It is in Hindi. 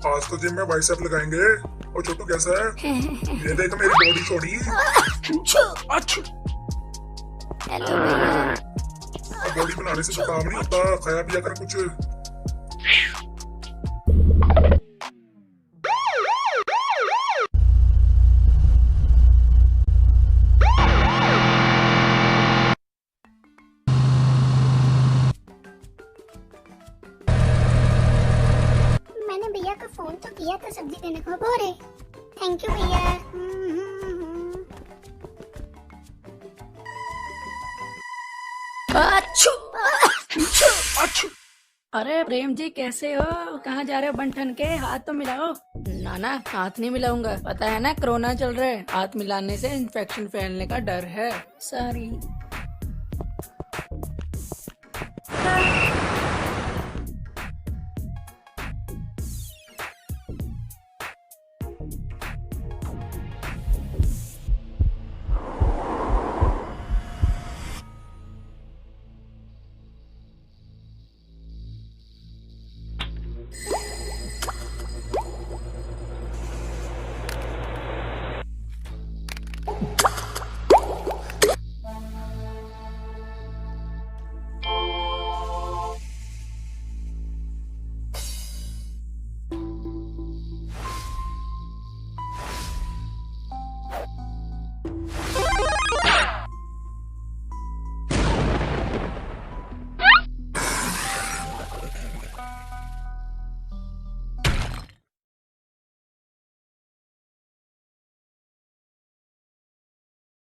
आज तो जिम में बाइसेप लगाएंगे। और छोटू कैसा है? ये देख मेरी बॉडी छोड़ी। हेलो भैया। बॉडी बनाने से तो काम नहीं होता, खाया पिया कर कुछ। मैंने भैया को फोन तो किया था सब्जी देने को, बोरे। थैंक यू भैया। अरे प्रेम जी कैसे हो? कहाँ जा रहे हो बंठन के? हाथ तो मिलाओ। ना हाथ नहीं मिलाऊंगा, पता है ना कोरोना चल रहा है, हाथ मिलाने से इन्फेक्शन फैलने का डर है। सॉरी।